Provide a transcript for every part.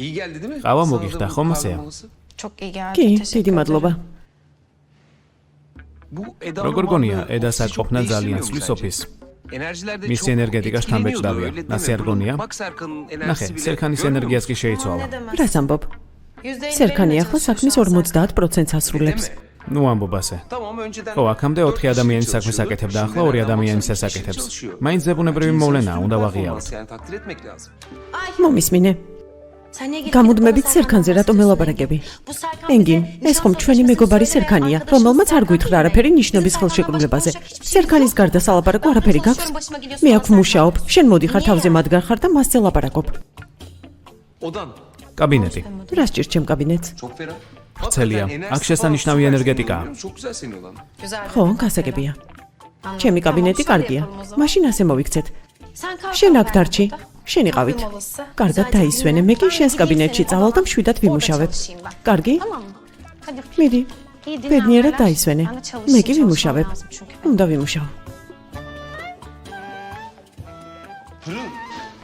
İyi geldi değil mi? Qava Sana da mogixda bu xom kahve asea? molası. Çok iyi geldi. კი, Teşekkür დიდი მადლობა. Bu Eda Როგორ Hanım გონია, varlığı ედას ofisi çok აკოფნა ძალიან değiştirmiyor mu ცვლის sence? ოფის. Enerjilerde Მისი çok ენერგეტიკას etkileniyordu, თამბეჭდავია. öyle değil mi? Ასე არ გონია? Bak Serkan'ın ნახე, enerjisi bile. სერქანის Görmüyor ენერგიას musun? კი შეიცვალა. რას ამბობ? %50 სერქანი verilmeye ახლა საქმის çalışıyorsun 50%-ს ასრულებს. Değil mi? ნუ ამბობასე. Tamam önceden ხო, აქამდე 4 ადამიანის საქმეს çalışıyordu. აკეთებდა, ახლა Şimdi 2 nereden ადამიანის baksan bir kişi აკეთებს. çalışıyor. მაინც ზებუნებრივი İnsan მოვლენაა, üstün უნდა bir ვაღიაროთ. performans, yani takdir etmek lazım. მომისმინე. Sen niye gelip გამუდმებით bana სერქანზე რატომ bahsediyorsun? ელაპარაკები? Bu Serkan ენგინ, bize ეს ხომ nişan ჩვენი sözleşmesini მეგობარი söyleme. სერქანია, Arkadaşımız რომელმაც არ Serkan გვითხრა değil mi? არაფერი ნიშნობის Bizim Serkan'dan ხელშეკრულებაზე. başka konuşacak hiçbir şey სერქანის yok. გარდა სალაპარაკო Ben არაფერი burada გაქვს? çalışıyorum, başıma gidiyorsun მე ama აქ Serkan. ვმუშაობ, შენ მოდიხარ Niye? თავზე მადგარ ხარ და მასზე ლაპარაკობ. Odan კაბინეტი. რა სჭირს ჩემ კაბინეტს? çok ferah. ვრცელია. Hakikaten enerjisi აქ შესანიშნავი falan ენერგეტიკაა. süper. Çok güzel senin olan. Güzel. ხო, გასაგებია. Anladım. ჩემი კაბინეტი Tamam, şöyle კარგია. yapalım o zaman. მაშინ ასე მოვიქცეთ. Sen kalk, შენ kalk აქ დარჩი, burada. შენ Kahve იყავით. molası. კარგად Güzelce დაისვენე, dinle. მე კი Ben შენს gideyim კაბინეტში senin წავალ და odana. მშვიდად Orada ვიმუშავებ. çalışayım ben. კარგი? Tamam mı? Hadi. მიდი. İyi ბედნიერად dinlenmeler. დაისვენე. Ben de çalışayım, მე კი çalışmam ვიმუშავებ. lazım çünkü. უნდა ვიმუშაო.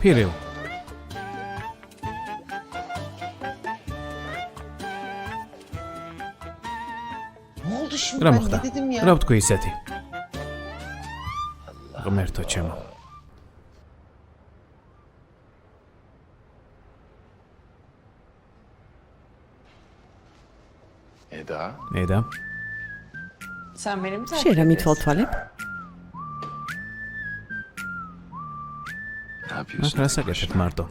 ფირილ. Ne oldu şimdi? რა Ben მოხდა? ne dedim ya? რა ვთქვი ისეთი? ღმერთო ჩემო. Eda. ედა, Sen benim შენ რა მithვალ თვალებ? Ne აქ yapıyorsun? რას აკეთებ მარტო?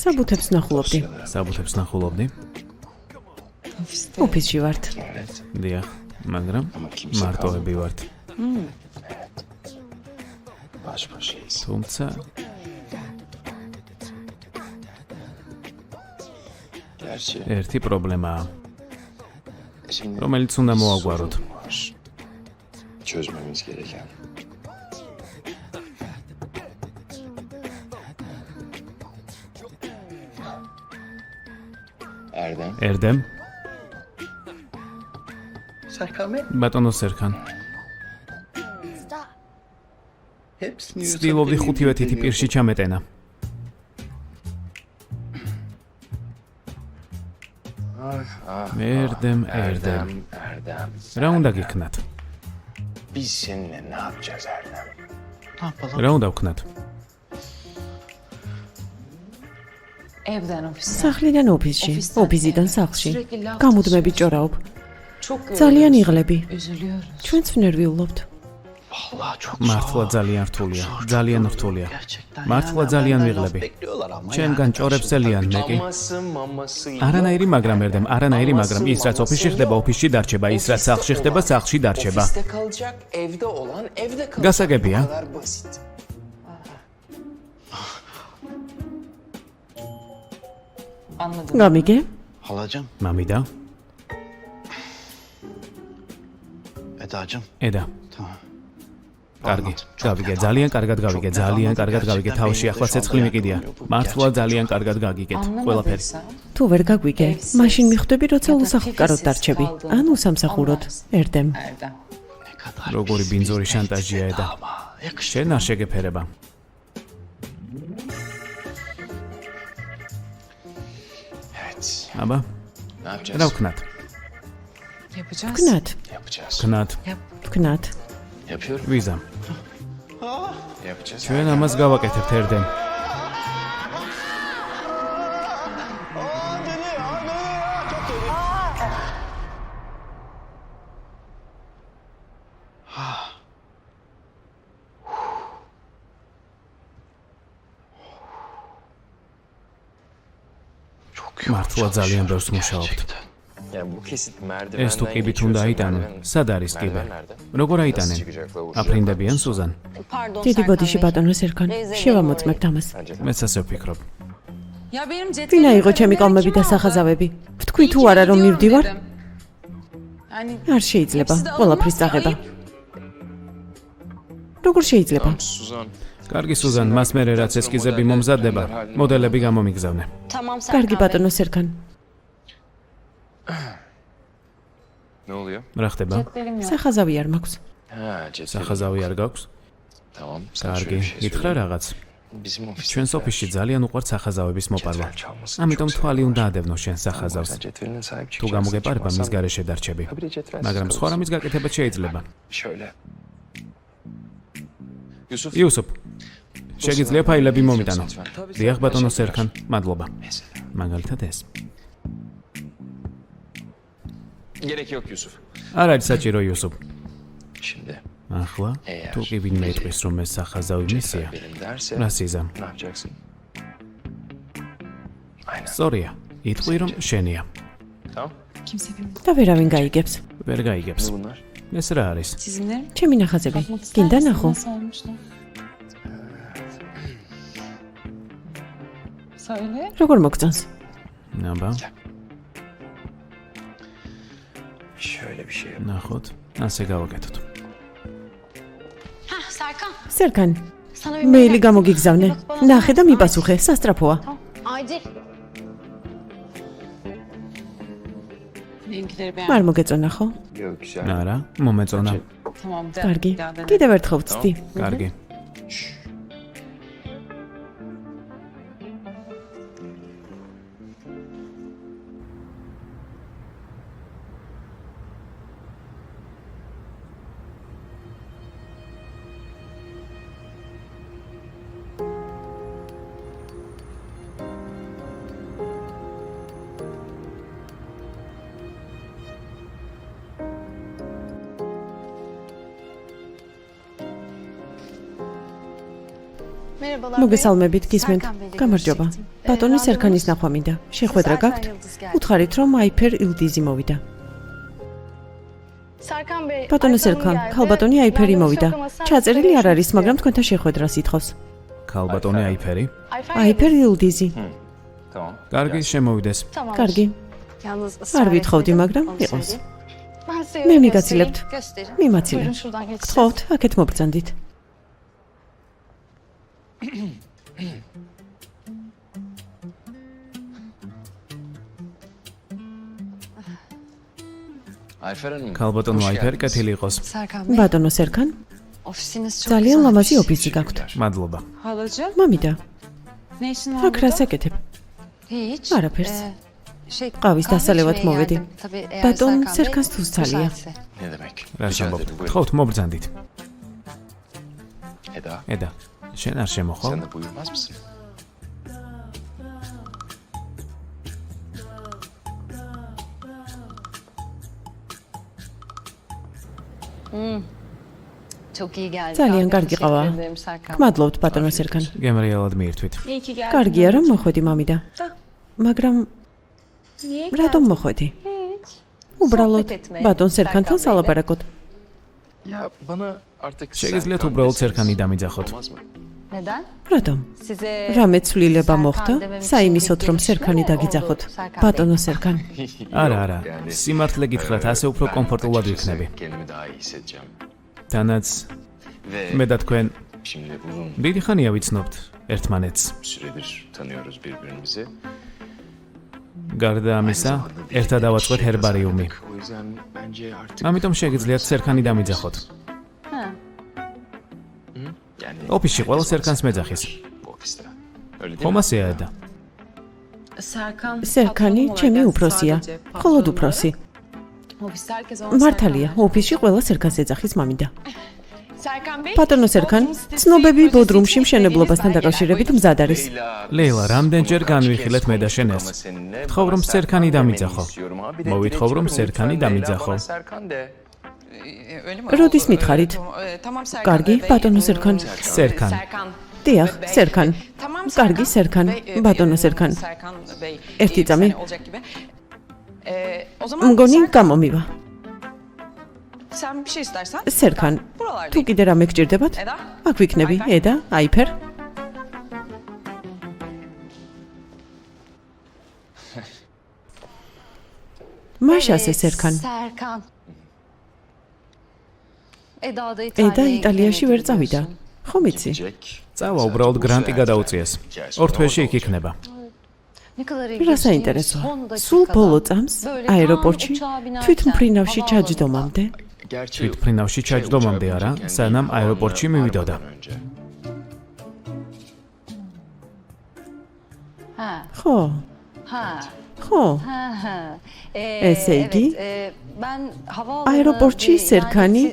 საბუთებს ნახულობდი. საბუთებს ნახულობდი? ოფისში ვართ. Evet. დიახ, მაგრამ მარტოები ვართ. Baş başayız. თუმცა Gerçi ერთი პრობლემაა, şimdi რომელიც უნდა მოაგვაროთ. sorun var. Çözmemiz gereken. Erdem. ერდემ, Serkan Bey. ბატონო სერქან, Hepsini ცდილობდი ხუთივე თითი პირში ჩამეტენა. ერდემ, ერდემ. Erdem. რა უნდა გიქნათ? Biz seninle ne yapacağız Erdem? Ne yapalım? რა უნდა ვქნათ? Evden ofise. სახლიდან ოფისში, ოფისთან ოფისიდან ევი. სახლში. Sürekli laf გამუდმებით ჭორაობ. Çok ძალიან იღლები. üzülüyoruz. ჩვენც ვნერვიულობთ. Vallahi çok მართლა ძალიან რთულია, ძალიან რთულია. Gerçekten. მართლა ძალიან ვიღლები. ჩემგან ჭორებს ელიან მე კი. Maması. არანაირი მაგრამ ერდემ, არანაირი მაგრამ ის რაც ოფისში ხდება, ოფისში დარჩება, ის რაც სახლში ხდება, სახლში დარჩება. Ofiste kalacak, evde olan evde kalacak. გასაგებია? Bu kadar basit. Anladım. გამიგე? Halacığım, მამიდა, Eda'cığım. ედა. Tamam. კარგი, გავიგე, ძალიან კარგად გავიგე, ძალიან კარგად გავიგე. თავში ახლა ცეცხლი მიყიდია. მართლა ძალიან კარგად გაგიგეთ, ყველაფერი. Anlamadıysan თუ ვერ გაგვიგე, მაშინ მიხვდები, როცა უსახლკაროდ დარჩები. ან უსამსახუროდ. ერდემ. Erdem. Ne kadar როგორი ბინძური შანტაჟია ედა. ama yakışır. შენ არ შეგეფერება. Evet. აბა, Ne yapacağız? რა ვქნათ? Yapacağız. ვქნათ, Yapacağız. ვქნათ, ვქნათ. Yapıyorum. ვიზა. Yapacağız. ჩვენ ამას გავაკეთებთ ერდემ. Çok yoğun მართლა ძალიან ბევრს çalışıyoruz მუშაობთ. gerçekten. Ya bu kesit merdivenden ეს თუ კიბით უნდა აიტანონ, geçiyorsa სად არის კიბე? merdiven nerede? როგორ Nasıl აიტანენ? çıkacaklar uçacaklar? აფრინდებიან სუზან? Pardon დიდი Serkan ბოდიში Bey. ბატონო სერქან. შევამოწმებთ ამას. Bence de. მეც ასე ვფიქრობ. Ya benim ვინ cetvelim აიღო ჩემი kalemleri კალმები kim და aldı? სახაზავები? ვთქვი İyi თუ ki არა რომ gidiyorum მივდივარ, dedim. Yani არ შეიძლება. hepsi de ყველაფრის alınmazsa წაღება. ayıp. როგორ შეიძლება? Tamam Suzan. კარგი სუზან, მას მერე რაც ესკიზები მომზადდება, მოდელები გამომიგზავნე. Tamam Serkan კარგი Bey. ბატონო სერქან. Ne oluyor? რა ხდება? Cetvelim yok. სახაზავი არ მაქვს. Ha, cetvel. სახაზავი არ გაქვს? Tamam. Sana şöyle კარგი, bir şey გითხრა söyleyeyim. რაღაც. Bizim ofiste. ჩვენს ოფისში ძალიან უყვართ სახაზავების მოპარვა. ამიტომ თვალი უნდა ადევნო შენ სახაზავს. Cetveline sahip თუ გამოგეპარება მის გარეშე დარჩები. Habire cetvel. მაგრამ სხვა რამის გაკეთებაც შეიძლება. Şöyle. Yusuf. იუსუფ, შეგიძლია ფაილები მომიტანო. დიახ ბატონო სერქან, მადლობა. Mesela. მაგალითად ეს. Gerek yok Yusuf. არ არის საჭირო იუსუფ. Şimdi ახლა თუ კი ვინმე იტყვის რომ ეს სახაზავი მისია, benim derse რა სიზამ? ne yapacaksın? Aynen. სწორია, იტყვი რომ შენია. Tamam. Kimse bilmiyor. და ვერავინ გაიგებს. ვერ გაიგებს. Ne bunlar? ეს რა არის? Çizimlerim. ჩემი ნახაზები. Bakmak ister გინდა misin? ნახო? Nasıl olmuşlar? Söyle. როგორ მოგწონს? აბა, Şöyle bir şey. ნახოთ, ასე გავაკეთოთ. Hah Serkan. სერქან, Sana bir მეილი გამოგიგზავნე. ნახე და მიპასუხე, სასტრაფოა. Acil. Benimkileri beğen. არ მოგეწონა ხო? Yok güzel. არა, მომეწონა. Tamam. De, კარგი. bir daha dene. კიდევ ერთხელ ვწდი. კარგი. Merhabalar. მოგესალმებით, გისმენთ. Serkan Bey'le გამარჯობა. görüşecektim. ბატონი Randevunuz- სერქანის ნახვა მინდა. შეხვედრა Serkan გაქვთ? Yıldız geldi. უთხარით რომ აიფერ ილდიზი მოვიდა. Serkan Bey. ბატონო Ayfer სერქან, geldi. ქალბატონი აიფერი Randevunuz მოვიდა. yok ama sen ჩაწერილი არ görüşmek არის, istiyor. მაგრამ თქვენთან შეხვედრას ითხოვს. ქალბატონი აიფერი. Ayfer აიფერ Yıldız. ილდიზი. Tamam. კარგი, შემოვიდეს. Tamam. კარგი. Yalnız არ ısrar ვითხოვდი, etmedim, მაგრამ onu იყოს. söyleyeyim. Ben size მე yolu მიგაცილებთ. göstereyim. Gösterin. მიმაცილე. Buyurun şuradan geçeceğiz. გთხოვთ, აქეთ მოგბრძანდით. Ayfer Hanım. ქალბატონო hoş აიფერი geldiniz. კეთილი იყოს. Serkan Bey. ბატონო სერქან, Ofisiniz çok ძალიან güzelmiş. ლამაზი ოფისი გაქვთ. მადლობა. Halacığım. მამიდა, Ne işin var აქ რას burada? აკეთებ? Hiç. Არაფერს. Şey, Qavis kahve დასალევად içmeye მოვედი. geldim. Tabii eğer Ბატონ Serkan Bey სერქანს თუ სცალია. müsaitse. Ne demek? რა Rica სამბობ? ederim, buyurun. ხოთ მობრძანდით. Eda, ედა, შენ არ შემოხვალ? sen de buyurmaz mısın? Çok iyi geldi. ძალიან Kahve. კარგი Teşekkür ყავა. ederim Serkan. გმადლობთ ბატონო სერქან. გემრიელად მიირთვით. İyi ki geldin. კარგია რომ მოხვედი მამიდა. მაგრამ Niye რატომ მოხვედი? Hiç. უბრალოდ Sohbet etmeye. ბატონ სერქანთან Serkan Bey'le. სალაპარაკოთ. Ya bana artık შეგიძლიათ Serkan უბრალოდ deseniz სერქანი დამიძახოთ. olmaz mı? Neden? რატომ? Size რამე ცვლილება Serkan მოხდა demem için საიმისოთ bir რომ gelişme სერქანი mi დაგიძახოთ. oldu, Serkan ბატონო სერქან, არა, არა. Yani, სიმართლე გითხრათ, ასე უფრო ben კომფორტულად açıkçası ვიქნები. Kendimi daha iyi hissedeceğim. თანაც Ve მე და თქვენ şimdi uzun დიდი ხანია ვიცნობთ ერთმანეთს. süredir tanıyoruz birbirimizi. გარდა ამისა, ერთად დავაწყოთ ჰერბარიუმი. O yüzden bence artık ამიტომ შეგიძლიათ სერქანი დამიძახოთ. yani ოფისში ყველა სერქანს მეძახის. bu ofiste. Öyle değil ხომ mi? ასეა ედა? Serkan. სერქანი patronum ჩემი olarak უფროსია. sadece მხოლოდ patronum უფროსი. olarak. Ofiste herkes ona მართალია, Serkan. ოფისში ყველა სერქანს ეძახის მამიდა. Serkan Bey. ბატონო სერქან, Bodrum sitesi ცნობები projesi ბოდრუმში için მშენებლობასთან belgeler დაკავშირებით koyduk. მზად არის. ლეილა, რამდენჯერ განვიხილეთ მე და შენ ეს? ვთხოვ, რომ სერქანი დამიძახო. მოვითხოვ, რომ სერქანი დამიძახო. Öyle mi? როდის მითხარით? Tamam Serkan კარგი, Bey. ბატონო სერქან. სერქან. Serkan. დიახ, Bey. სერქან. Tamam კარგი, სერქან. ბატონო სერქან. Serkan Bey. ერთი Bir წამი. sene olacak gibi. O zaman მგონი Serkan, გამომივა. sen bir şey istersen. სერქან, Buralarda. თუ კიდე რამე გჭირდებათ, Eda. აქ ვიქნები. ედა, აიფერ. მაშასე სერქან. Serkan. Eda da ედა იტალიაში ვერ წავიდა. ხომ იცი? წავა უბრალოდ გრანტი გადაუწიეს. ორ თვეში იქ იქნება. Ne kadar რა ilginç. საინტერესოა. Son სულ dakikada ბოლო წამს böyle აეროპორტში tam uçağa binerken, თვით მფრინავში havaalanında ჩაჯდომამდე თვითმფრინავში ჩაჯდომამდე არა, სანამ აეროპორტში მივიდოდა. Ha. ხო, Ha. ხო. Ha. Ესე იგი? Ben havaalanı Aeroportçi Serkani.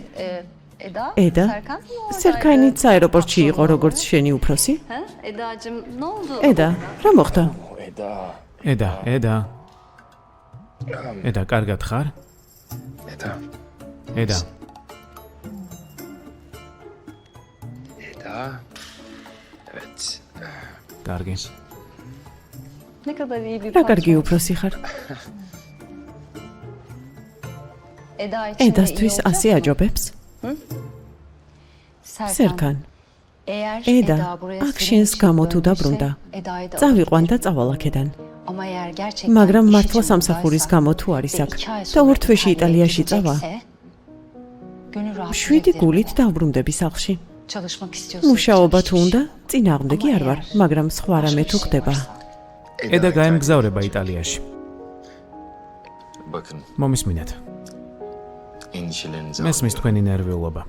Eda. Eda. Serkan mı oradaydı? სერქანიც აეროპორტში იყო როგორც შენი უფროსი? Ha? Edacığım ne oldu? ედა, რა მოხდა? ედა, ედა. ედა, კარგად ხარ? ედა. ედა. ედა. Evet. კარგი. Ne kadar iyi bir რა კარგი patron. უფროსი ხარ? Eda için de iyi ედასთვის olacak ასე mı? აჯობებს? Serkan. Serkan. Eğer Eda, Eda buraya აქ senin შენს için გამო თუ döndüyse, დაბრუნდა, Eda'yı da წავიყვან და alır წავალ აქედან. Ama eğer gerçekten მაგრამ iş მართლა için სამსახურის buradaysa გამო თუ არის ve აქ 2 ay და sonra ორ თვეში İtalya'ya იტალიაში წავა, gidecekse, gönül rahat 7 გულით დავბრუნდები სახლში. çalışmak istiyorsa მუშაობა თუ çalışır. უნდა, წინააღმდეგი არ ვარ, მაგრამ სხვა რამე თუ ხდება. ედა გაემგზავრება იტალიაში. Bakın, მომისმინეთ. endişelerinizi მესმის anlıyorum. თქვენი ნერვიულობა.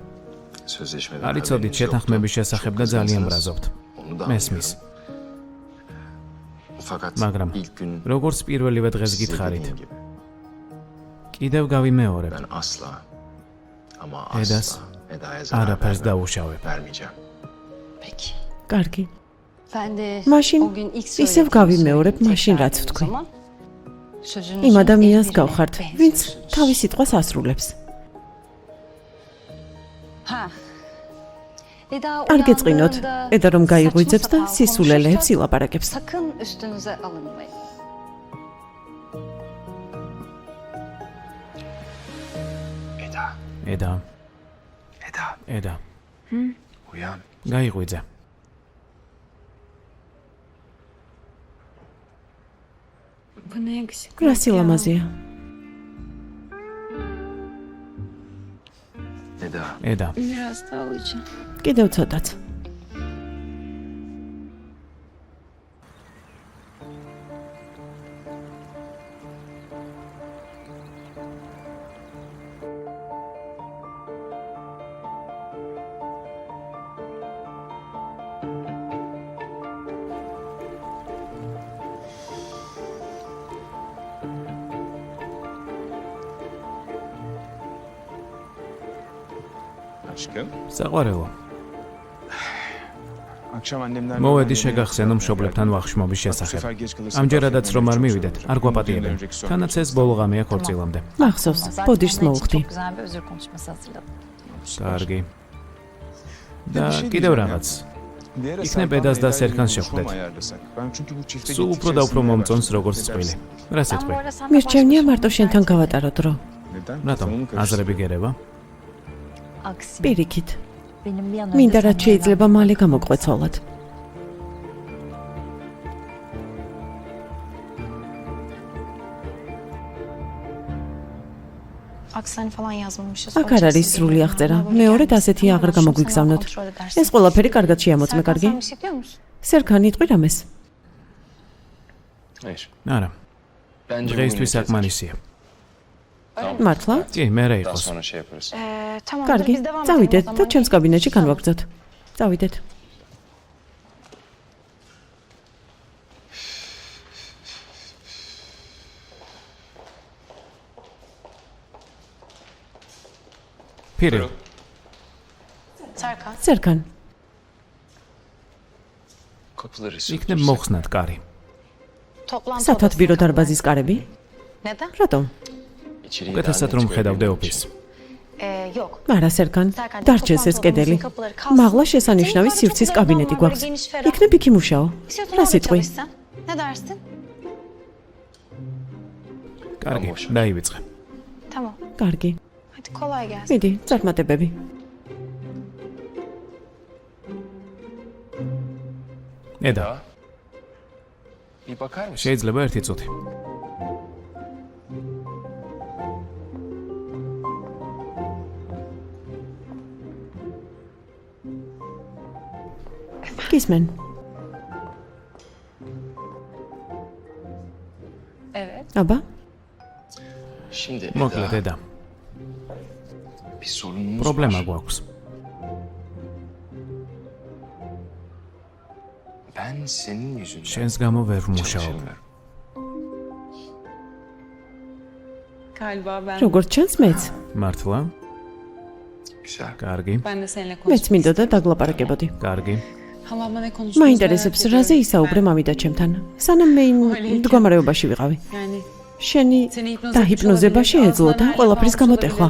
Sözleşmeden არიცოდით haberiniz შეთანხმების yoktu. შესახებ Çok და ძალიან kızgınsınız. ბრაზობთ. Onu da მესმის. anlıyorum. Fakat მაგრამ ilk gün როგორც პირველივე დღეს size გითხარით, dediğim gibi კიდევ გავიმეორებ. ben asla ama Edas, asla Eda'ya zarar არაფერს დავუშავებ. vermeyeceğim. Peki. კარგი. Ben de Maşin, o gün ilk ისევ söylediğim გავიმეორებ sözü მაშინ tekrar რაც edeyim o ვთქვი. zaman. Sözünüzün იმ ადამიანს ezberine გავხართ, ვინც benziyorsunuz. თავის სიტყვას ასრულებს. Ha. Eda არ გეწყინოთ, uyandığında ედა რომ saçma გაიღვიძებს და sapan სისულელეებს konuşursa ილაპარაკებს. sakın üstünüze alınmayın. ედა. ედა, ედა. ედა. უიან. გაიღვიძე. რა სილამაზეა. Eda, ედა. კიდევ ცოტაც. Aşkım. საყვარელო. Akşam annemler მოვედი შეგახსენო მშობლებთან ვახშმობის შესახებ. ამჯერადაც რომ არ მივიდეთ, არ გვაპატიებენ. თანაც ეს ბოლო ღამეა ქორწილამდე. მახსოვს, ბოდიშს მოვხდი. Çok güzel bir özür konuşması hazırladım. კარგი. და კიდევ რაღაც. იქნებ ედას და სერქანს შეხვდეთ. სულ უფრო და უფრო მომწონს როგორც წყვილი. რა Ben სიტყვი? bu arada seninle მირჩევნია baş başa მარტო შენთან გავატარო დრო. რატომ? აზრები გერევა? Aksine პირიქით. benim bir an მინდა önce რაც seninle შეიძლება მალე გამოგვეცვალოთ. Aksani falan yazmamışız. აქ არ არის სრული აღწერა. მეორედ ასეთი აღარ გამოგვიგზავნოთ. ეს ყველაფერი კარგად შეამოწმე, კარგი? Sen bir şey diyor musun? სერქანი იტყვი რამეს? Hayır. არა, Bence დღეისთვის საკმარისია. მართლა? კი, მე რა Daha იყოს. sonra şey yaparız. Tamam. კარგი, biz devam წავიდეთ edelim o და zaman. ჩემს კაბინეტში განვაგრძოთ. წავიდეთ. ფირი, Serkan. სერქან, kapıları იქნებ sürtürse მოხსნათ კარი. Toplantı სათათბირო odasına დარბაზის კარები? Neden? რატომ? içeriği უკეთესად რომ ხედავდე ოფისს. Yok. არა, სერქან, Serkan, დარჩენს ეს toplantı კედელი. odamızın kapıları kalsın. მაღლა შესანიშნავი Senin სივრცის böyle კაბინეტი çok გვაქვს. güzel, geniş, ferah. იქნებ იქ იმუშაო. İstiyorsan რა orada სიტყვი? çalışsan. Ne dersin? კარგი, ამბოშე. დაივიწყე. Tamam. კარგი. Hadi kolay gelsin. მიდი, წარმატებები. ედა, Bir bakar mısın? შეიძლება ერთი წუთი. გისმენ. Evet. აბა, Şimdi მოკლედ, Eda, ედა, bir sorunumuz პრობლემა var. გვაქვს. Ben senin yüzünden შენს გამო ვერ ვმუშაობ. çalışamıyorum. Galiba ben როგორც ჩანს მეც მართლა? Güzel. კარგი, ben de seninle მეც konuşmak მინდოდა დაგლაპარაკებოდი. კარგი. Hamamda ne konuştuğumuzu მაინტერესებს რაზე ისაუბრე მამი და ჩემთან. სანამ მე იმ მდგომარეობაში ვიყავი. Yani შენი seni hipnoz დაჰიპნოზება შეეძლო და ყველაფრის გამოტეხვა.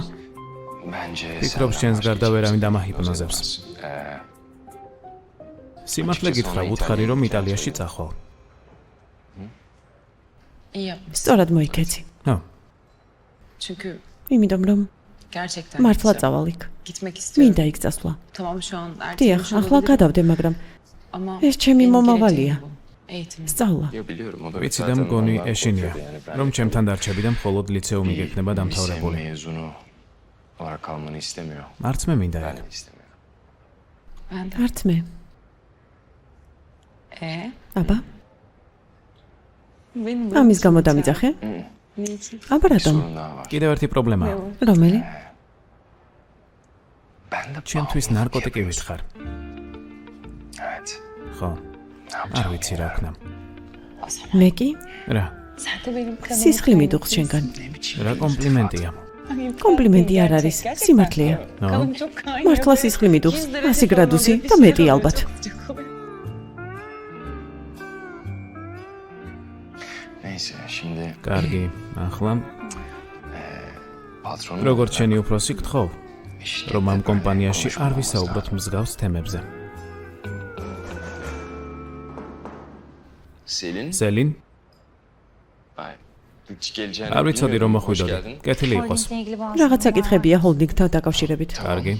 Bence ფიქრობ შენს გარდა ვერავინ დამაჰიპნოზებს. სიმართლე გითხრა, უთხარი რომ იტალიაში წახვალ. iyi yapmışsın. სწორად მოიქეცი. ნო, Çünkü იმიტომ რომ gerçekten მართლა წავალ იქ. gitmek istiyorum. მინდა იქ წასვლა. Tamam şu an დიახ, ertelemiş ახლა olabilirim გადავდე, მაგრამ ama ეს ჩემი benim მომავალია. geleceğim bu. Eğitim. სწავლა. Yo biliyorum o da ვიცი და zaten მგონი ondan ეშინია, korkuyordu yani. Ben რომ ჩემთან დარჩები და მხოლოდ ლიცეუმი გექნება lise დამთავრებული. mezunu olarak kalmanı istemiyor. არც მე მინდა Ben ეგ. de istemiyorum. Ben de. არც მე. აბა, Benim ამის გამო დამიძახე? Niçin? აბა Bir რატომ? sorun daha var. კიდევ ერთი პრობლემაა. რომელი? Ben de ჩემთვის bağımlılık ნარკოტიკი yapıyorum. ვითხარ. Evet. ხო, Ne არ yapacağım? ვიცი რა ვქნა. მე კი რა, Sen de benim kanımı სისხლი მიდუხს შენგან. Ne biçim რა კომპლიმენტია. კომპლიმენტი არ არის, სიმართლეა. ნო, Kanım çok kaynıyor. მართლა სისხლი მიდუხს, 100 გრადუსი და მეტი ალბათ. Neyse şimdi კარგი, ახლა patronum როგორც შენი უფროსი გთხოვ, işte რომ ამ კომპანიაში არ konuşmamız ვისაუბროთ lazım. მსგავს თემებზე. Selin. სელინ, Ay. Hiç geleceğini არ ვიცოდი რომ bilmiyordum. Hoş მოხვიდოდი. geldin. კეთილი იყოს. Holdingle ilgili bazı რაღაც konular საკითხებია ჰოლდინგთან დაკავშირებით. კარგი,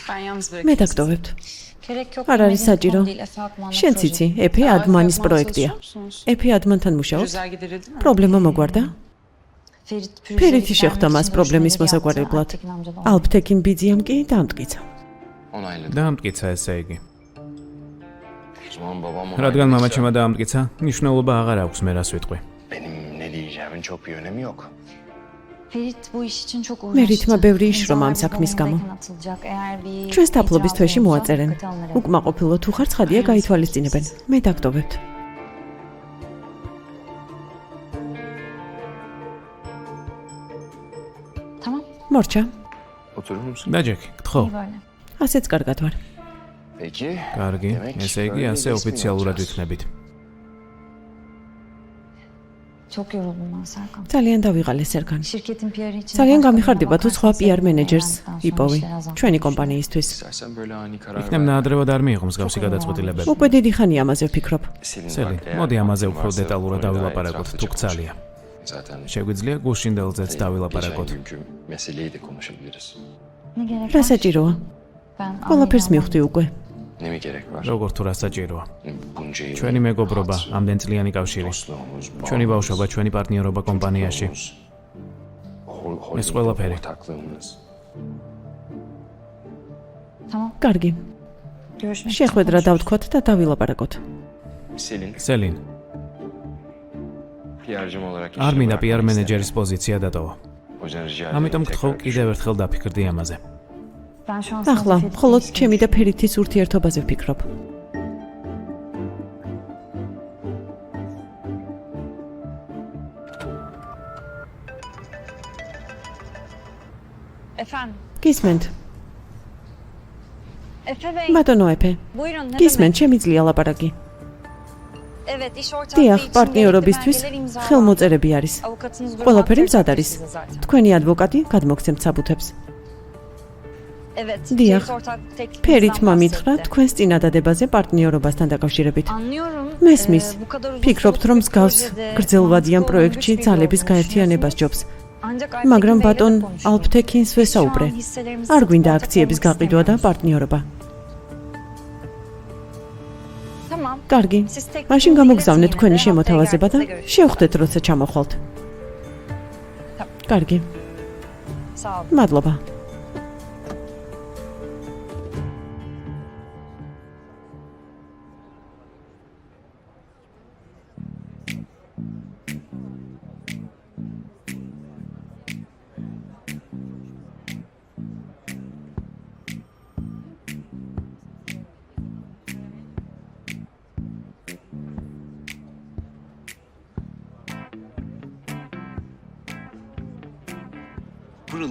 Ben yalnız მე bırakayım. დაგტოვებთ. Gerek yok. არ არის bilmediğim საჭირო. konu değil, Efe Akman'la შენ proje. ციცი, ეფე ადმანის პროექტია. ეფე ადმანთან მუშაობს? Güzel giderildi mi? პრობლემა მოგვარდა? Ferit ფერითი შეხვდა მას პრობლემის მოსაგვარებლად. ალფთეკინ ბიძიამ კი დაამტკიცა. Onayladım. დაამტკიცა ესე იგი. O zaman babam რადგან onayladıysa მამაჩემა დაამტკიცა, მნიშვნელობა აღარ აქვს მე რას ვიტყვი. benim ne diyeceğimin çok bir önemi yok. Ferit bu iş için çok მე uğraştı. რითმა ბევრი იშრომ ამ İmzalar საქმის გამო. bugünden atılacak. Eğer bir ჩვენს თაფლობის itiraz თვეში olursa მოაწერენ. dikkate alınır. უკმაყოფილო თუ ხარ ცხადია გაითვალისწინებენ. მე დაგტოვებთ. Tamam. მორჩა, Oturur musun? დაჯექი, გთხოვ. İyi böyle. ასეც კარგად ვარ. Peki. კარგი, Demek ესე იგი böyle ასე resmi ოფიციალურად yapacağız. ვიქნებით. Çok yoruldum ben Serkan. ძალიან დავიღალე სერგანი. Şirketin PR için ძალიან başka გამიხარდება birine თუ სხვა bakarsan PR sevinirim. მენეჯერს Öğrendikten sonra იპოვი işleri azaltmak ჩვენი düşünüyorum. კომპანიისთვის. İstersen böyle ani karar იქნებ ნაადრევად არ მიიღო მსგავსი გადაწყვეტილებები. უკვე დიდი ხანი ამაზე ვფიქრობ. სელი, მოდი ამაზე უფრო დეტალურად დავილაპარაკოთ, თუ გცალია. Zaten შეგვიძლია გუშინდელზეც დავილაპარაკოთ. geçen günkü meseleyi de konuşabiliriz. Ne gerek რა var? საჭიროა? Ben ყველაფერს anlayamam. მივხვდი უკვე. Ne mi gerek var? როგორ თუ რა საჭიროა? Bunca yıl. ჩვენი მეგობრობა, ამდენ წლიანი კავშირი, Dostluğumuz, ჩვენი ბავშვობა, ჩვენი პარტნიორობა კომპანიაში. Holding ეს ყველაფერი. ortaklığımız. Tamam. კარგი. Görüşmek შეხვედრა დავთქვათ და დავილაპარაკოთ. Selin, სელინ, PR'cım olarak არ işini მინდა PR bırakmak მენეჯერის istemiyorum. პოზიცია დატოვა. O yüzden rica ამიტომ ederim გთხოვ tekrar კიდევ ერთხელ დაფიქრდი ამაზე. Ben şu an ახლა sadece მხოლოდ Ferit'le ჩემი და ფერითის ურთიერთობაზე ვფიქრობ. Efendim. გისმენთ? Efe Bey. ბატონო ეფე. Buyurun ne გისმენთ, შემიძლია ლაპარაკი. Evet iş ortaklığı დიახ, için პარტნიორობისთვის gerekli belgeler imzalandı. ხელმოწერები არის. Avukatınız ყველაფერი duruma მზად არის. size zaten. თქვენი ადვოკატი გადმოგცემთ საბუთებს. Evet. Diyah. Ferit ortaklık teklifimizden ფერითმა მითხრა bahsetti. თქვენს წინადადებაზე პარტნიორობასთან დაკავშირებით. Anlıyorum. მესმის. Bu kadar uzun ფიქრობთ, რომ soluklu bir მსგავს projede გრძელვადიან mantıklı პროექტში olmuş bir ძალების yol გაერთიანებას ჯობს. Ancak მაგრამ Alptekin Bey'le de ბატონ konuştum. ალფთეკინს Biz şu an ვესაუბრე. hisselerimizi არ satıp გვინდა ortak აქციების olmak გაყიდვა და istemiyoruz. პარტნიორობა. Tamam. კარგი. Siz tek მაშინ bir გამოგზავნეთ bileti თქვენი yine de შემოთავაზება და haftaya geldiğinizde შევხვდეთ როცა ჩამოხვალთ. კარგი. görüşürüz. Sağ olun. მადლობა.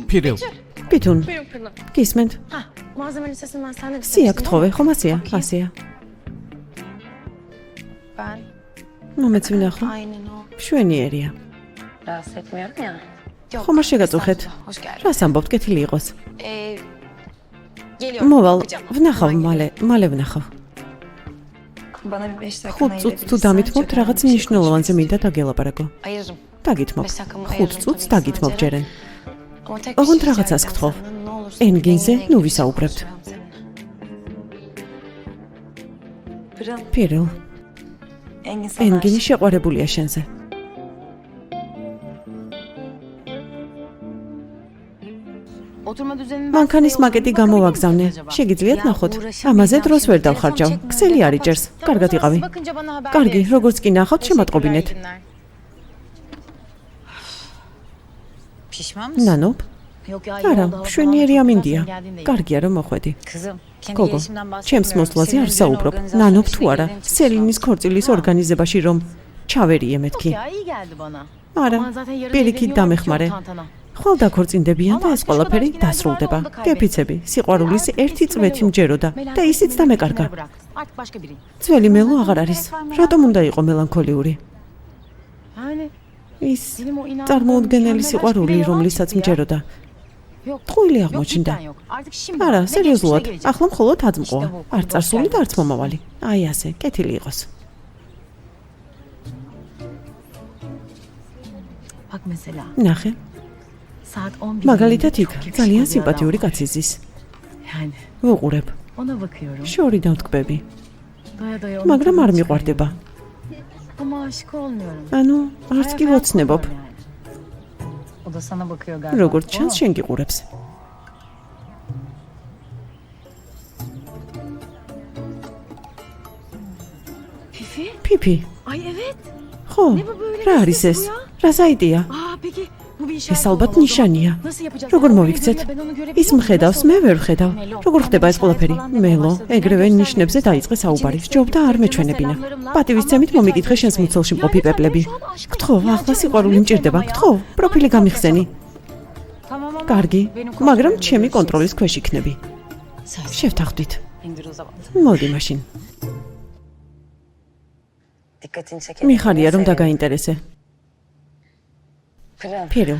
Piril. Bitun. Gizmend. Malzeme listesini ben sende Siyah gtxove, xom ასია? ასია. Ben. მომეც ვნახო. Aynen o. მშვენიერია. Rahatsız etmiyorum ya. Yok. ხომ არ შეგაწუხეთ? estağfurullah, Hoş geldin. რას ამბობთ, კეთილი იყოს. Geliyorum. მოვალ, bakacağım. ვნახავ, Hemen მალე ვნახავ. Bana bir 5 dakika 5 წუთს თუ დამითმობთ, რაღაც მნიშვნელოვანზე მინდა დაგელაპარაკო. ayırırım. დაგითმობ. 5 dakikamı 5 ayırırım წუთს tabii დაგითმობ sana ჯერენ. Ama tek ოღონდ bir şey რაღაცას rica გთხოვ. edeceğim senden, ne olursun ენგინზე benimle ნუ ilgili ვისაუბრებთ. konuşacağım seninle. Pırıl. Piril, Engin sana ენგინი aşık. შეყვარებულია შენზე. მანქანის მაკეტი გამოვაგზავნე. შეგიძლიათ ნახოთ? ამაზე დროს ვერ დავხარჯავ. ქსელი არ იჭერს. კარგად იყავი. კარგი, როგორც კი ნახავთ, შემატყობინეთ. Pişman ნანობ? არა, მშვენიერი ამინდია. კარგია რომ მოხვედი. Kızım, kendi გოგო, gelişimden ჩემს bahsetmiyorum. მოსვლაზე Senin არ düğün საუბრობ. organizasyonu ნანობ თუ işine არა, girdiğin için სელინის ქორწილის ორგანიზებაში რომ ჩავერიე მეთქი. iyi geldi bana. არა, Aman zaten yarın პირიქით evleniyorlar, დამეხმარე. çok tantana. ხვალ დაქორწინდებიან და ეს ყველაფერი დასრულდება. გეფიცები, სიყვარულის ერთი წვეთი მჯეროდა და ისიც დამეკარგა. Artık başka biri. ძველი მელო აღარ არის. რატომ უნდა იყო მელანქოლიური? Yani ის benim o inandığım წარმოუდგენელი mükemmel aşk სიყვარული bile yalan რომლიცაც çıktı ya. მჯეროდა. Yok. ტყუილი Yok აღმოჩნდა. cidden yok. Artık şimdi არა, ne სერიოზულად. geçmişte gelecek. ახლა მხოლოდ აძმყოა. İşte bu, არ წარსული და გულდოს არც მომავალი. აი ასე, კეთილი იყოს. Bak mesela ნახე, saat 11. მაგალითად იქ çok yakışıklı ძალიან bir სიმპათიური adam var. კაცი ზის. Yani ვუყურებ. ona bakıyorum. შორიდან ვტკბები, Doya doya onu მაგრამ არ tadına მიყვარდება. çıkarıyorum. Ama aşık olmuyorum. ანუ არც Hayal კი meyal ვოცნებობ. kurmuyorum yani. O da sana bakıyor galiba. როგორც O. ჩანს, შენ გიყურებს. Fifi? ფიფი, Ay evet. ხო? Ne bu böyle რა business არის ეს? bu ya? რა საიტია? Aa peki bu bir işaret ეს ალბათ olmalı o zaman. ნიშანია. Nasıl yapacağız? როგორ Yani o beni მოვიქცეთ? görüyor, ben onu görebiliyor ის muyum? მხედავს, Nasıl მე olur? ვერ ვხედავ. როგორ ხდება ეს ყველაფერი? მელო, ეგრევე ნიშნებზე დაიწყე საუბარი. სჯობდა არ მეჩვენებინა. პატივისცემით მომიკითხე შენს მუცელში მყოფი პეპლები. გთხოვ, ახლა სიყვარული მჭირდება. გთხოვ, პროფილი გამიხსენი. Tamam ama კარგი, benim მაგრამ kontrolüm ჩემი değil. კონტროლის ქვეშ იქნები. შევთანხმდით. İndir o zaman. მოდი მაშინ. Dikkatini çekelim. მიხარია რომ დაგაინტერესე. Pırıl. ფირილ,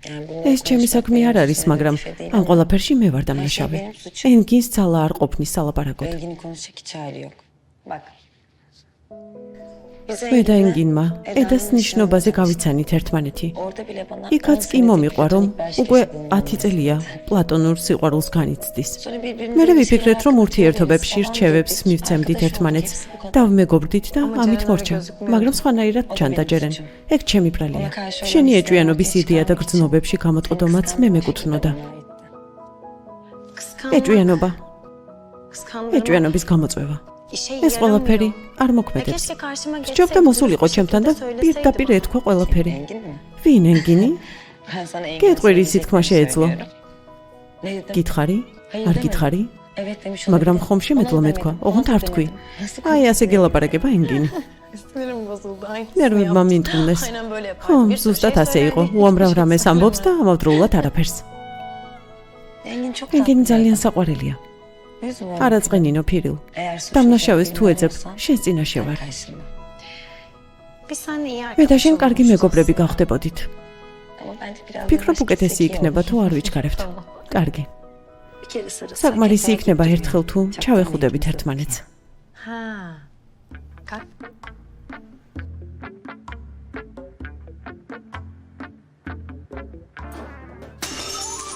Yani bunu ეს ჩემი საქმე არ არის, მაგრამ ამ ყველაფერში მე ვარ დამნაშავე. ენგინს ძალა არ ყოფნის სალაპარაკოდ. Engin konuşacak hiç hali yok. Bak. Biz მე და Engin'le ენგინმა ედას ნიშნობაზე გავიცანით ერთმანეთი. orada bile bana იქაც 10 კი senedir მომიყვა რომ platonik bir aşk უკვე yaşadığını 10 წელია პლატონურ სიყვარულს განიცდის. Sonra birbirimize მე ilişkiler ვიფიქრეთ რომ hakkında ურთიერთობებში teoriz რჩევებს falan მივცემდით arkadaş ერთმანეთს olduk, hepsi bu kadar. და ვმეგობრდით და Ama ამით Ceren მორჩა. öyle gözükmüyor. მაგრამ სხვანაირად O da ჩანდა benim ჯერენ. suçum. ეგ ჩემი ბრალია. Ona karşı olan შენი hislerimi ეჭვიანობის ortaya იდეა და çıkarmak için გრძნობებში გამოწყდომაც მე მეკუთვნოდა. Kıskanma. ეჭვიანობა, Kıskandırma. ეჭვიანობის გამოწვევა. İşe ეს ყველაფერი yaramıyor. არ Ya მოქმედებს. keşke karşıma სჯობდა geçseydi, მოსულიყო dürüst bir ჩემთან და şekilde söyleseydi პირდაპირ bana. ეთქვა ყველაფერი. Engin mi? ვინ ენგინი? Ben sana Engin'e გეტყვირი სითქმა söyleyeceklerimi შეეძლო. söylüyorum. Ne dedim? გითხარი? Hayır არ demedim. გითხარი? Evet demiş მაგრამ olabilirim. ხომ შემეძლო Ona მეთქვა, demedim, ოღონდ ona არ თქვი. demedim. Nasıl აი ასე გელაპარაკება ენგინი. Sinirim bozuldu. Aynısını ნერვებმა yaptı. მინტყუნეს. Aynen böyle yapar. ხო, Bir sürü ზუსტად şey ასე იყო. söyler, უამრავ hiçbir şey რამეს ამბობს და söylemez. ამავდროულად არაფერს. Engin çok ენგინი tatlı. ძალიან საყვარელია. Üzme onu. არა წყენინო ფირილ. Eğer suçlu დამნაშავეს şekilde თუ ეძებ, olursan, შენს წინაშე sen ვარ. karşında. Biz seninle iyi მე და arkadaş შენ კარგი olmuşuz მეგობრები გავხდებოდით. Ama bence biraz ფიქრობ başkası უკეთესი iyi იქნება olur. თუ არ ვიჩქარებთ. კარგი. Bir kere sarılsak საკმარისი yeter იქნება gibi ერთხელ თუ duruyor. ჩავეხუდებით ერთმანეთს. Ha. Kalk.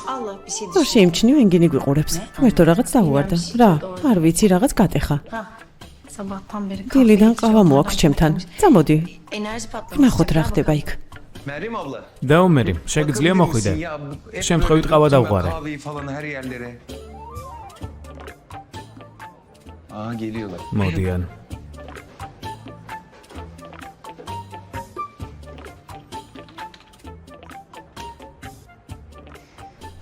Allah bir şey არ düşün. შეიმჩნიო ენგინი გვიყურებს. მერტო რაღაც დაუვარდა. რა, არ ვიცი რაღაც გატეხა. Sabahtan beri დილიდან kahve ყავა içiyorum, მოაქვს adam ჩემთან. patlamış. წამოდი, Enerji patlamış. ვნახოთ რა ხდება იქ. Meryem abla. დაუმერი, შეგიძლია მოხვიდე. შემთხვევით ყავა დავუყარე. Kahveyi falan her yerlere. Aa geliyorlar. მოდიან.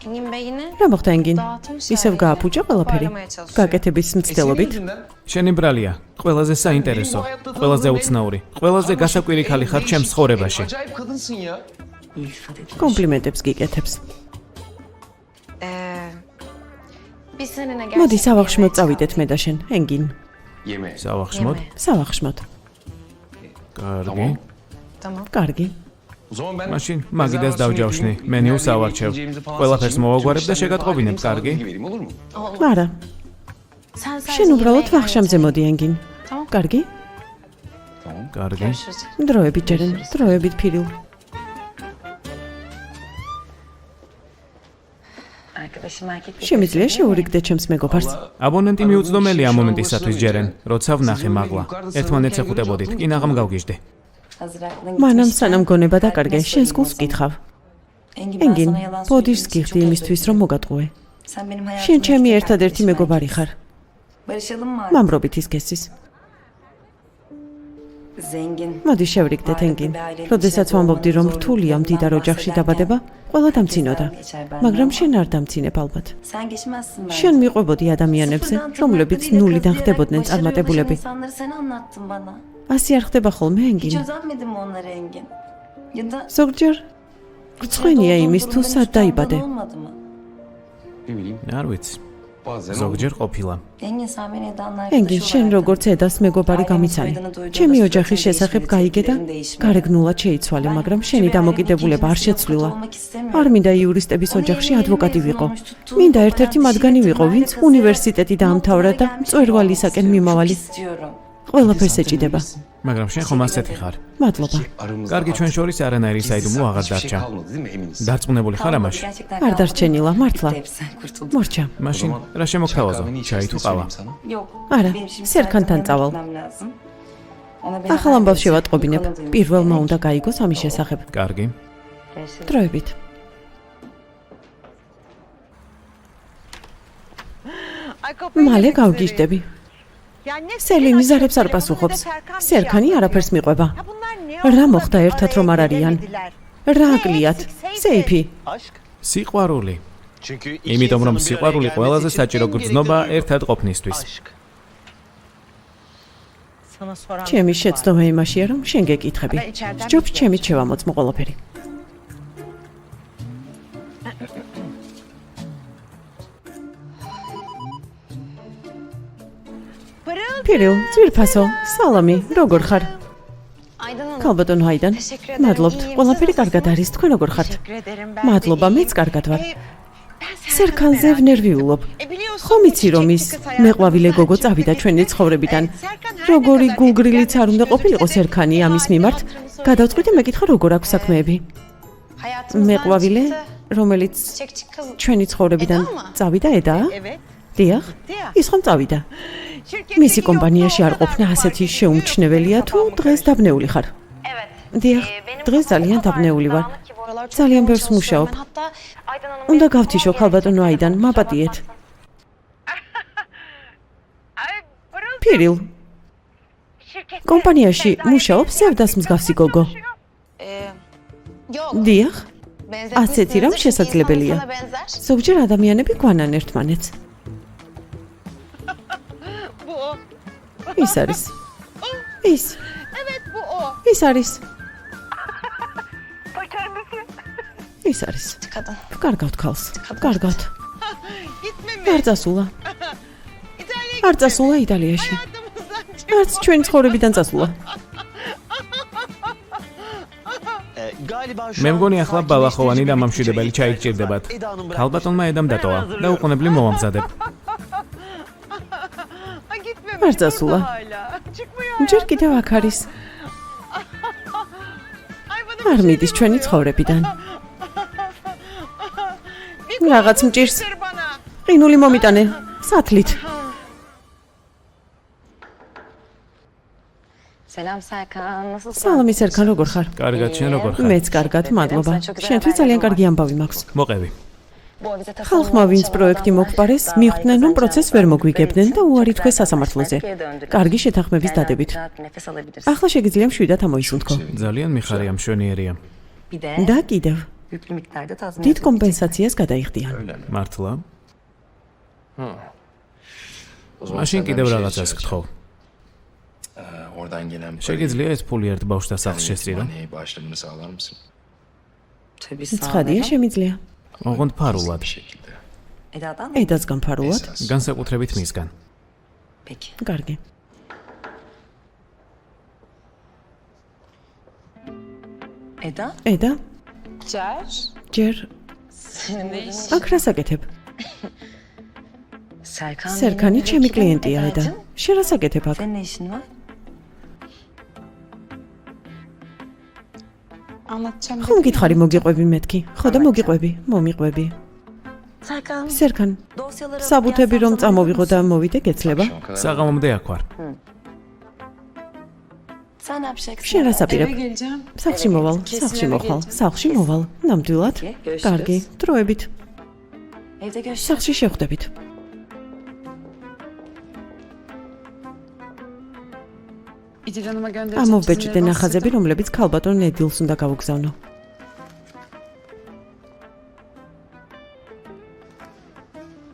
Engin Bey yine რა მოხდა ენგინ? dağıtmış ისევ her გააფუჭა yeri. ყველაფერი? Toparlamaya çalışıyor. გაკეთების მცდელობით? შენი ბრალია, ყველაზე საინტერესო, ყველაზე უცნაური, ყველაზე გასაკვირი ხალი ხარ ჩემს ცხოვრებაში. Acayip kadınsın ya. İltifat edilir. კომპლიმენტებს გიკეთებს. Biz seninle მოდი სავახშმოდ წავიდეთ მე და შენ, ენგინ. Yemeğe. სავახშმოდ. სავახშმოდ. კარგი. Tamam. კარგი. O zaman ben მაშინ მაგიდას დავჯავშნი. მენიუს ავარჩევ. ყველაფერს მოვაგვარებ და შეგატყობინებ, კარგი? vereyim olur mu? არა, Sen შენ უბრალოდ ვახშამზე მოდი, ენგინ. კარგი? Tamam. კარგი. Görüşürüz. დროებით ჯერენ, დროებით ფირილ. Arkadaşım erkek bir შემიძლია შეურიგდე ჩემს მეგობარს. აბონენტი მიუწვდომელია ამ მომენტისათვის ჯერენ, როცა ვნახე მაღლა. ერთმანეთს ეხუტებოდით, კი ნაღამ გავგიჟდი. hazır aklına მანამ gitmişken სანამ გონება ben დაკარგე, sana შენს გულს söyleyeyim. ვკითხავ. Engin, ben ენგინ, sana yalan ბოდიშს söylediğim için გიხდი çok იმისთვის, özür რომ dilerim. მოგატყუე. Sen benim hayatımda შენ ჩემი tek ერთადერთი arkadaşım მეგობარი herkes. ხარ. Barışalım mı? მამრობით ის გესის. Zengin. მოდი შევრიგდეთ, ენგინ. როდესაც ვამბობდი, რომ რთულია მდიდარ ოჯახში დაბადება, ყველა დამცინოდა. მაგრამ შენ არ დამცინებ ალბათ. Sen geçmezsin bence. შენ მიყვებოდი ადამიანებზე, რომლებიც ნულიდან ხდებოდნენ წარმატებულები. İnsanları sen anlattın bana. ასე არ ხდება ხოლმე, Hiç ენგინ. özenmedin mi onlara Engin? Ya da ზოგჯერ რწყვენია იმის თუ სად დაიბადე. olmadı mı? Ne bileyim. არ ვიცი. Bazen ზოგჯერ ყოფილა. Engin sen beni Eda'nın ენგინ, arkadaşı შენ olarak როგორც ედას მეგობარი გამიცანი. ჩემი ოჯახის შესახებ გაიგე და გარეგნულად შეიცვალე, მაგრამ შენი დამოკიდებულება არ შეცვლილა. არ მინდა იურისტების ოჯახში ადვოკატი ვიყო. მინდა ერთ-ერთი მათგანი ვიყო, ვინც უნივერსიტეტი დაამთავრა და მწვერვალისაკენ მიმავალი. ყველაფერს ეჭიდება. მაგრამ შენ ხომ ასეთი ხარ. მადლობა. aramızda კარგი, ჩვენ შორის არანაირი საიდუმლო აღარ hiçbir şey დარჩა. kalmadı değil mi eminiz? დარწმუნებული ხარ ამაში? არ დარჩენილა, მართლა. Hepsinden kurtuldum. მორჩა. მაშინ რა შემოგთავაზო? ჩაი თუ ყავა? Yok. არა, benim şimdi სერქანთან Serkan'la წავალ. gitmem lazım. Ona beni ახალ ამბავს herkes შევატყობინებ. bu konuda პირველმა duymuş. უნდა გაიგოს ამის შესახებ. კარგი. Görüşürüz. დროებით. მალე გავგიჟდები. სელინი ზარებს არ პასუხობს. სერქანი არაფერს მიყვება. რა მოხდა ერთად რომ არ არიან? რა აკლიათ? სეიფი. სიყვარული. Çünkü იმიტომ რომ სიყვარული ყველაზე საჭირო გრძნობა ერთად ყოფნისთვის. ჩემი შეცდომა იმაშია, რომ შენ გეკითხები. ჯობს ჩემით შევამოწმო ყველაფერი. ფირილ, ძვირფასო, სალამი, როგორ ხარ? Aydan Hanım. ქალბატონო აიდან. Teşekkür ederim. მადლობთ. İyiyim. ყველაფერი Siz კარგად არის. თქვენ როგორ ხართ? Teşekkür ederim. Ben მადლობა, მეც კარგად ვარ. სერქანზე ვნერვიულობ. ხომ იცი რომ ის მეყვავილე გოგო წავიდა ჩვენი ცხოვრებიდან? როგორი გულგრილიც არ უნდა ყოფილიყო სერქანი ამის მიმართ? გადავწყვიტე მეკითხა როგორ აქვს საქმეები. Hayatımızdan მეყვავილე, çıktı. რომელიც Çiçekçi kız. ჩვენი ცხოვრებიდან ედა მა? წავიდა ედა? Evet. დიახ. ის ხომ წავიდა? მისი კომპანიაში არ ყოფნა ასეთი შეუმჩნეველია თუ დღეს დაბნეული ხარ? Evet. დიახ, დღეს ძალიან დაბნეული ვარ. ძალიან ბევრს მუშაობ. უნდა გავთიშო ქალბატონო აიდან, მაპატიეთ. ფირილ. კომპანიაში მუშაობს სევდას მსგავსი გოგო. Yok. დიახ, benzetmişsiniz ასეთი რამ de შესაძლებელია. insana benzer. ზოგჯერ ადამიანები გვანან ერთმანეთს. ის არის. ის. ის არის. ის არის. Kadın. კარგავთ ქალს. კარგავთ. არ წასულა. არ წასულა იტალიაში. არც ჩვენი ცხოვრებიდან წასულა. მე მგონი ახლა ბალახოვანი და მამშვიდებელი ჩაიგჭირდებათ. ქალბატონმა ედამ დატოვა და უყოვნებლი მოვამზადებ. არ წასულა. ჯერ კიდევ აქ არის. არ მიდის ჩვენი ცხოვრებიდან. რაღაც მჭირს. ყინული მომიტანე. სათლით. Selam Serkan. Nasılsın? სალამი სერქან, როგორ ხარ? კარგად, შენ როგორ ხარ? მეც კარგად, მადლობა. შენთვის ძალიან კარგი ამბავი მაქვს. მოყევი. Bu avize tasarımı ხალხმა ვინც için პროექტი olan მოგყარეს, sayesinde მიხვდნენ რომ პროცესს ვერ მოგვიგებდნენ და უარი თქვეს Serkan სასამართლოზე. eskiye döndük. კარგი შეთანხმების Yani დადებით. rahat nefes alabilirsin. ახლა შეგიძლია მშვიდად ამოისუნთქო. ძალიან მიხარია, მშვენიერია. Bir de და კიდევ yüklü miktarda tazminat დიდ ödeyecek. კომპენსაციას გადაიხდიან. Öyle mi? მართლა? O zaman მაშინ senden კიდევ bir şey რაღაცას rica გთხოვ. Oradan gelen parayı შეგიძლია ეს ფული ერთ ბავშვთა სახლს შესწირო? yetimhaneye bağışlamanı sağlar mısın? Tabii ცხადია შემიძლია. ოღონდ ფარულად, Bir şekilde. Eda'dan mı? ედასგან ფარულად. Esas. განსაკუთრებით მისგან. Peki. კარგი. Eda? eda, Cer. ჯერ Senin ne işin? აქ რას აკეთებ? Serkan. სერქანი benim ჩემი rakibim კლიენტია eda. Eda'cığım. შენ რას აკეთებ აქ? Senin ne işin var? Anlatacağım. ხომ გითხარი მოგიყვები მეთქი? ხო და მოგიყვები, მომიყვები. Serkan. სერქან, Dosyaları საბუთები რომ yazsam წამოვიღო და მოვიდე გეცლება? Akşama kadar საღამომდე აქ ვარ. Sen ne yapacaksın? შენ რას Eve აპირებ? geleceğim. სახლში მოვალ, Kesin სახლში eve მოხვალ, geleceğim. სახლში მოვალ. ნამდვილად? Peki, görüşürüz. კარგი, დროებით. Evde görüşürüz. სახლში შევხვდებით. İdil Hanım'a göndereceğim. ამოვბეჭდე ნახაზები, რომლებიც ქალბატონ ედილს უნდა გავუგზავნო.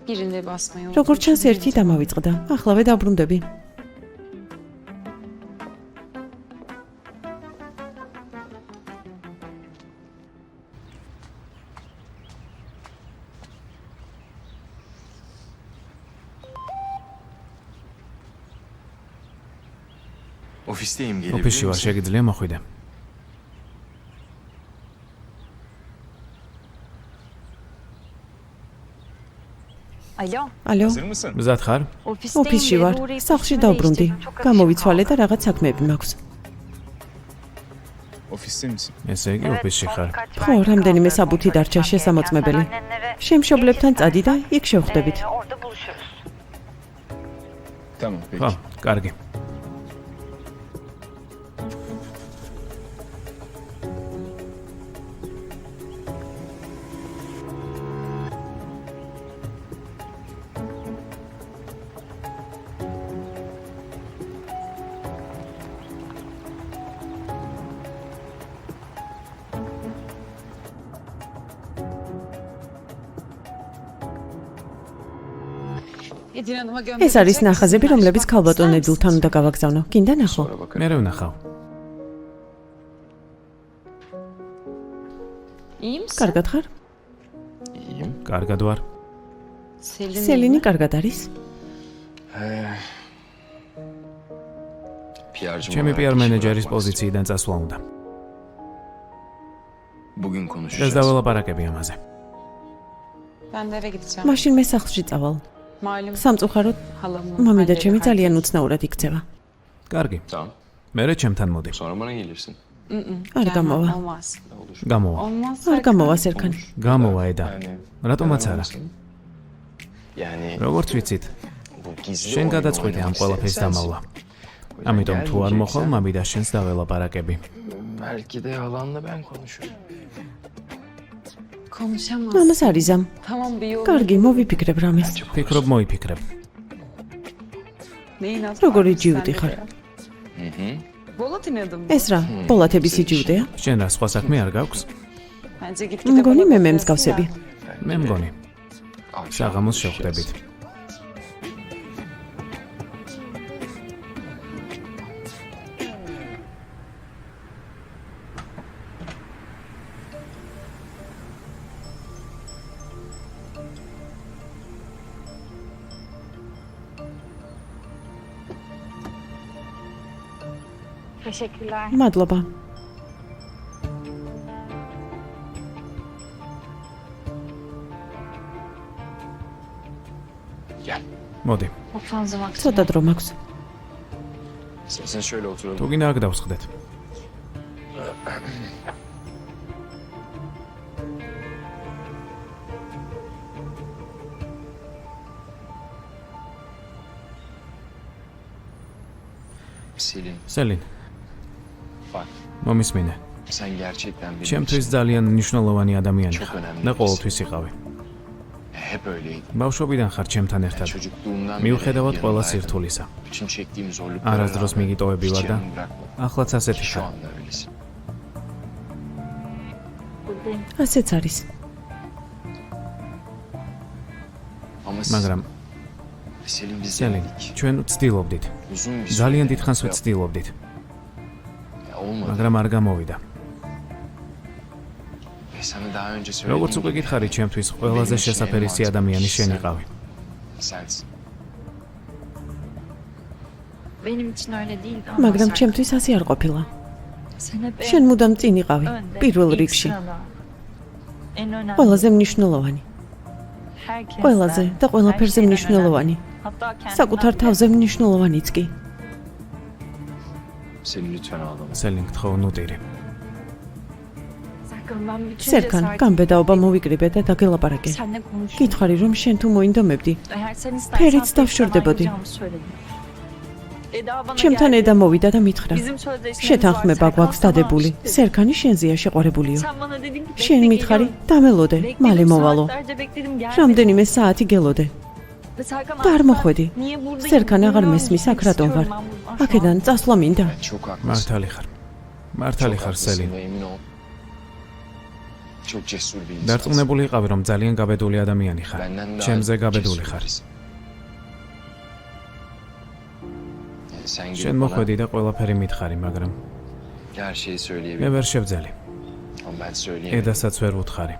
Birinde basmayı როგორც ჩანს ერთი დამავიწყდა. ახლავე დაბრუნდები. Ofisteyim gelebilir ოფისში ვარ, misin? შეგიძლია მოხვიდე. Alo. ალო, Hazır mısın? მზად ხარ? ოფისში ვარ. სახლში დავბრუნდი. გამოვიცვალე და რაღაც საქმეები მაქვს. Ofiste misin? ესე იგი ოფისში ხარ. ხო, რამდენიმე საბუთი დარჩა შესამოწმებელი. შემშობლებთან წადი და იქ შევხვდებით. Tamam peki. ხო, კარგი. İdil Hanım'a ეს göndereceğim. არის ნახაზები, რომლებიც ქალბატონ ედილთან უნდა გავაგზავნო. გინდა ნახო? sonra bakarım. მე ვნახავ. İyi misin? კარგად ხარ? İyiyim. კარგად ვარ. Selin. სელინი კარგად არის? PR'cım ჩემი olarak PR işi მენეჯერის bırakmak პოზიციიდან წასვლა უნდა. Bugün ეს konuşacağız. დაველაპარაკები ამაზე. Ben de eve gideceğim. მაშინ მე სახლში წავალ. Malum სამწუხაროდ halamın. მამი და halleri ჩემი kaybettim. ძალიან უცნაურად იქცევა. კარგი. Tamam. მერე ჩემთან მოდი. Sonra bana gelirsin. არ Gelmem, გამოვა. Olmaz. Olur. გამოვა. Olmaz. არ გამოვა სერქანი. გამოვა eda. Yani რატომაც არა? yani როგორც ვიცით, bu gizli შენ oyunu გადაწყვეტი ამ oynamak ყველაფერს isteyen დამავლა. sensin. ამიტომ თუ არ Gelmeyeceksen, მოხვალ, მამი და შენს დაველაპარაკები. belki de halanla ben konuşurum. Konuşamaz. მამას არიზამ. Tamam bir yol. კარგი, მოვიფიქრებ რამეს. ფიქრობ მოიფიქრებ. Neyin adı? როგორი ჯიუტი ხარ? Hı hı. Bolat inadım. ეს რა, პოლათების იჯიუტეა? შენ რა სხვა საქმე არ გაქვს? Bence gitgide მგონი bana მე bakıyorsun მსგავსები. ya. მე მგონი. Akşam საღამოს konuşacağız. შევხვდებით. Teşekkürler. მადლობა. Gel. მოდი. Çok fazla vaktim. ცოტა დრო მაქვს. Sen şöyle oturalım. თუ გინდა აქ დავსხდეთ. Selin, სელინ, bak მომისმინე. sen gerçekten benim ჩემთვის için ძალიან მნიშვნელოვანი ადამიანი Çok ხარ önemli და birisi. ყოველთვის იყავი. hep öyleydi. ბავშვობიდან ხარ ჩემთან ერთად. Çocukluğumdan მიუხედავად ყველა yanımdaydın. სირთულისა. Bütün çektiğim zorluklara არასდროს rağmen მიგიტოვები hiç ვარ და yanımı bırakmadın. ახლაც ასეთი Şu ხარ. anda öylesin. Buradayım. ასეც არის. Ama siz, მაგრამ Selin biz სელინ, denedik. ჩვენ ვცდილობდით. Uzun bir ძალიან süre დიდხანს denedik. ვცდილობდით, Ya olmadı. მაგრამ არ გამოვიდა. Sana daha önce როგორც უკვე გითხარი, ჩემთვის ყველაზე შესაფერისი ადამიანი შენ იყავი. Sensin. Benim için öyle değildi ama მაგრამ Serkan, ჩემთვის ასე არ ყოფილა. sen hep შენ მუდამ წინ იყავი, önde, პირველ ilk რიგში. sırada. En önemli. ყველაზე მნიშვნელოვანი. Herkesten, ყველაზე და ყველაფერზე her şeyden მნიშვნელოვანი. önemli. Hatta kendimden საკუთარ bile. თავზე მნიშვნელოვანიც კი. Seni lütfen ağlama. სელინგ თხოვ ნუტირი. Serkan, ben bütün სერკან, cesaretimi გამბედაობა მოვიკრიბე და დაგელაპარაკე. seninle konuştum. გითხარი რომ შენ თუ მოინდომებდი, Eğer sen Ferit istersen davşırdıbıdı. ayrılacağımı söyledim. Eda bana ჩემთან geldi. ედა მოვიდა და მითხრა. Bizim sözleşmemiz var, შეთანხმება Serkan, გვაქვს sana დადებული. aşıktım. სერკანი შენზეა შეყვარებულიო. Sen bana dedin ki შენ bekle მითხარი, geliyorum. დამელოდე, მალე Bekledim, მოვალო. saatlerce bekledim, gelmedi. რამდენიმე საათი გელოდე. Ve Serkan, და არ artık მოხვედი. niye buradayım სერკან აღარ bilmiyorum, მესმის gitmek აქ რატომ ვარ. istiyorum ben buradan şu an. აქედან წასვლა მინდა. Çok haklısın. მართალი ხარ. მართალი Çok ხარ, haklısın სელინ. ve emin ol. Çok cesur bir insansın. დარწმუნებული იყავი, რომ ძალიან გაბედული ადამიანი ხარ. Benden daha ჩემზე გაბედული cesur ხარ. birisin. Sen შენ gelip bana მოხვედი და ყველაფერი მითხარი, მაგრამ her şeyi მე söyleyebilirim. ვერ შევძელი. Ama ben söyleyemedim. ედასაც ვერ ვუთხარი.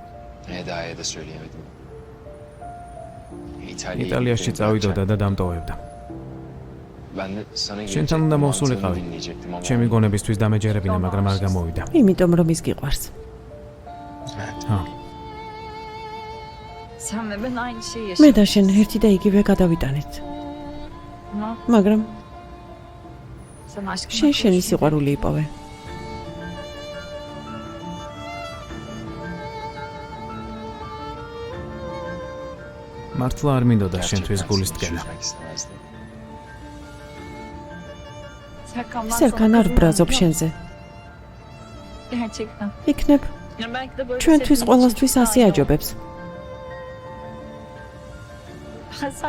Eda'ya da söyleyemedim. İtalya'ya იტალიაში gittim წავიდოდა derken და დამტოვებდა. Ben de sana შენთან უნდა მოვსულიყავი. dinleyecektim ama ჩემი გონებისთვის დამეჯერებინა, მაგრამ არ გამოვიდა. იმიტომ რომ ის გიყვარს. ჰა, Sen ve ben aynı şeyi მე yaşadık. და შენ ერთი და იგივე გადავიტანეთ. Ama მაგრამ sen aşkına შენ შენი koştun. სიყვარული იპოვე. მართლა არ მინდოდა gerçekten შენთვის seni გულის დგენა. üzmek istemezdim. Serkan, ben სერკან sana არ ბრაზობ kızmıyorum. შენზე. Gerçekten. იქნებ Ya belki de böyle ჩვენთვის sevdiğim ყველასთვის için çok ასე daha iyi აჯობებს. oldu.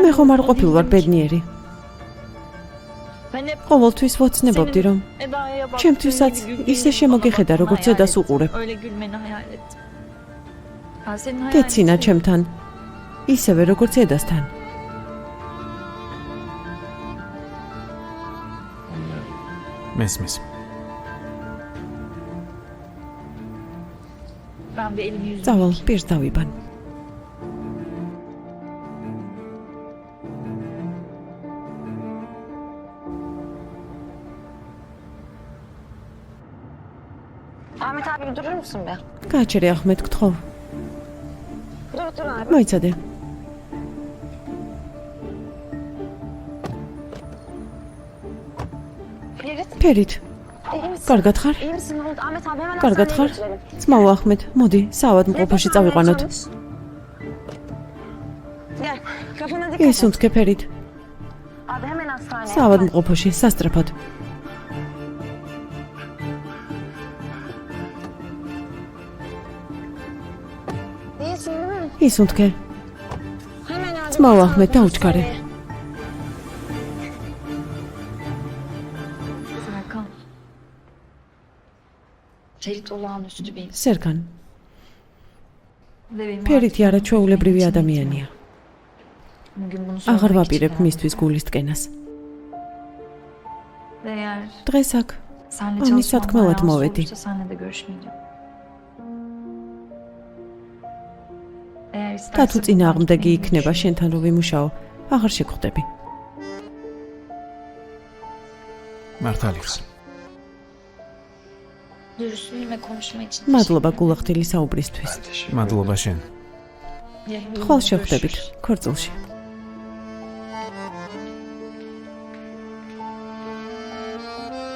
მე Sen ხომ არ mutlu ყოფილვარ değildin ki. ბედნიერი. Ben hep ყოველთვის ვოცნებობდი რომ Eda'ya baktığım ჩემთვისაც gibi güldiğini ისე bana შემოგეხედა baktığını როგორც hayal ედას ettim. უყურებ. Öyle gülmeni hayal ettim. Ben senin hayal გეცინა ettim. ჩემთან. ისევე როგორც ედასთან. Anlıyorum. მესმის. Ben bir elimi yüzümü წავალ yıkayayım. პირს დავიბან. Ahmet abi bir durur musun be? გააჩერე ახმედ გთხოვ. Dur abi. მოიცადე. Ferit ფერით, iyi misin? კარგად ხარ? İyi misin? Ne oldu? Ahmet abi hemen კარგად hastaneye ხარ? götürelim. ძმაო ახმედ, მოდი, საავადმყოფოში წავიყვანოთ. Gel. Kafana dikkat et. ისუნთქე ფერით. Abi hemen hastaneye. საავადმყოფოში სასწრაფოდ. İyisin değil mi? ისუნთქე. Hemen abi. ძმაო ახმედ, დაუჩქარე. Serkan. Ferit olağanüstü bir insan. სერკან, Ve benim ფერითი არაჩვეულებრივი ადამიანია. bugün bunu აღარ söylemek için ვაპირებ geldim. მისთვის გულის tkენას. Ve eğer დღეს აქ seninle Ama çalışmam satmalı rahatsız atmaveti. olursa seninle de görüşmeyeceğim. Eğer და თუ istersen წინააღმდეგი benim იქნება görüşmeyeyim. შენთან რო ვიმუშაო, აღარ შეგხვდები. მართალი ხარ. Dürüstlüğün ve konuşma için მადლობა გულახდილი საუბრისთვის. Ben teşekkür მადლობა შენ. Yarın ხვალ görüşürüz. შევხვდებით ქორწილში.